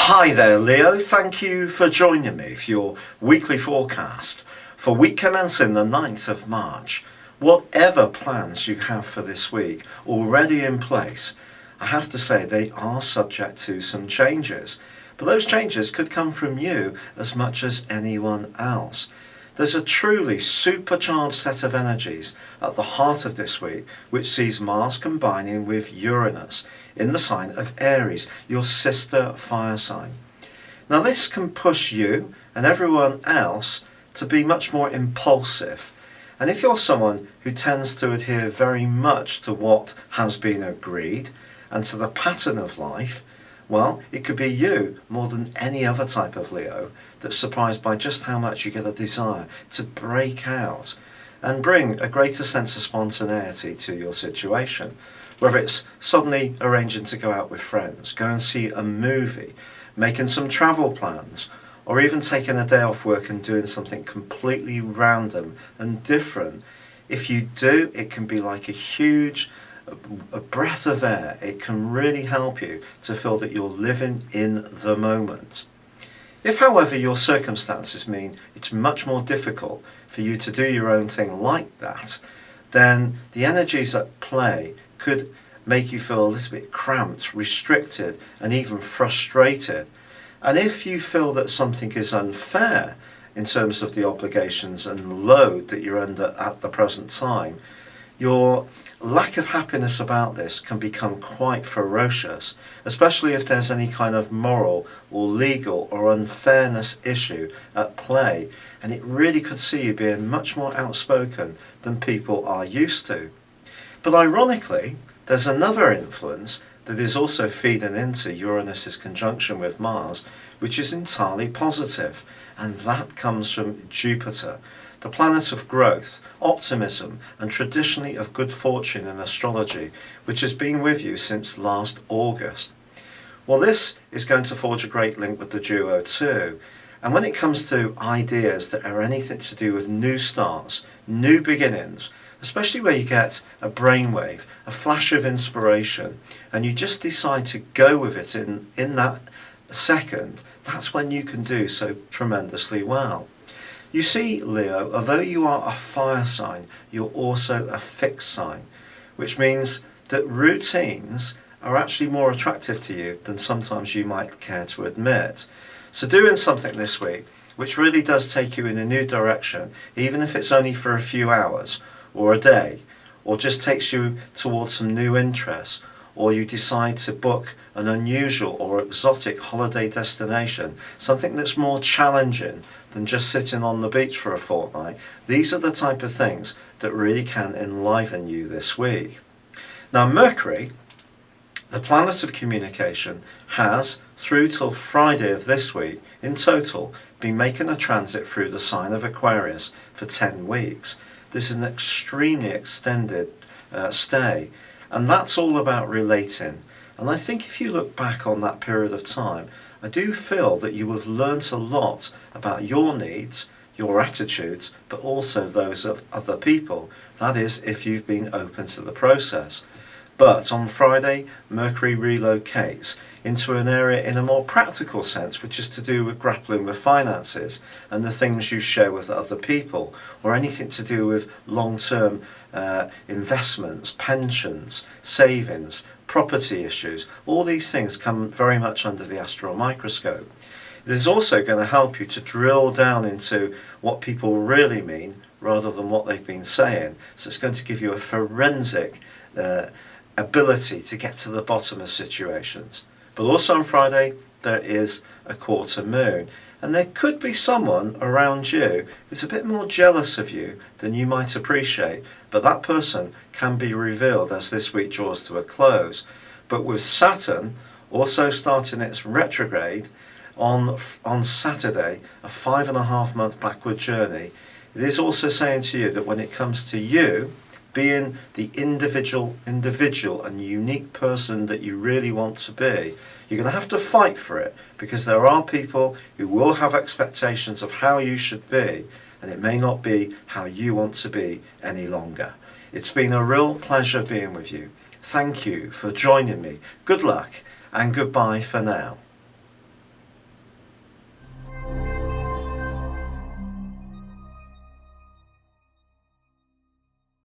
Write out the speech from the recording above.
Hi there, Leo. Thank you for joining me for your weekly forecast for week commencing the 9th of March. Whatever plans you have for this week already in place, I have to say they are subject to some changes. But those changes could come from you as much as anyone else. There's a truly supercharged set of energies at the heart of this week, which sees Mars combining with Uranus in the sign of Aries, your sister fire sign. Now this can push you and everyone else to be much more impulsive. And if you're someone who tends to adhere very much to what has been agreed and to the pattern of life, well, it could be you more than any other type of Leo that's surprised by just how much you get a desire to break out and bring a greater sense of spontaneity to your situation. Whether it's suddenly arranging to go out with friends, go and see a movie, making some travel plans, or even taking a day off work and doing something completely random and different. If you do, it can be like a breath of air. It can really help you to feel that you're living in the moment. If, however, your circumstances mean it's much more difficult for you to do your own thing like that, then the energies at play could make you feel a little bit cramped, restricted, and even frustrated. And if you feel that something is unfair in terms of the obligations and load that you're under at the present time, your lack of happiness about this can become quite ferocious, especially if there's any kind of moral or legal or unfairness issue at play, and it really could see you being much more outspoken than people are used to. But ironically, there's another influence that is also feeding into Uranus's conjunction with Mars, which is entirely positive, and that comes from Jupiter, the planet of growth, optimism, and traditionally of good fortune in astrology, which has been with you since last August. Well, this is going to forge a great link with the duo too. And when it comes to ideas that are anything to do with new starts, new beginnings, especially where you get a brainwave, a flash of inspiration, and you just decide to go with it in that second, that's when you can do so tremendously well. You see, Leo, although you are a fire sign, you're also a fixed sign, which means that routines are actually more attractive to you than sometimes you might care to admit. So doing something this week which really does take you in a new direction, even if it's only for a few hours or a day, or just takes you towards some new interests, or you decide to book an unusual or exotic holiday destination, something that's more challenging than just sitting on the beach for a fortnight, these are the type of things that really can enliven you this week. Now Mercury, the planet of communication, has, through till Friday of this week, in total, been making a transit through the sign of Aquarius for 10 weeks. This is an extremely extended stay, and that's all about relating. And I think if you look back on that period of time, I do feel that you have learnt a lot about your needs, your attitudes, but also those of other people. That is, if you've been open to the process. But on Friday, Mercury relocates into an area in a more practical sense, which is to do with grappling with finances and the things you share with other people, or anything to do with long-term investments, pensions, savings, property issues. All these things come very much under the astral microscope. It is also going to help you to drill down into what people really mean rather than what they've been saying. So it's going to give you a forensic ability to get to the bottom of situations. But also on Friday there is a quarter moon, and there could be someone around you who's a bit more jealous of you than you might appreciate, but that person can be revealed as this week draws to a close. But with Saturn also starting its retrograde on Saturday, a 5.5 month backward journey, it is also saying to you that when it comes to you being the individual and unique person that you really want to be, you're going to have to fight for it, because there are people who will have expectations of how you should be, and it may not be how you want to be any longer. It's been a real pleasure being with you. Thank you for joining me. Good luck and goodbye for now.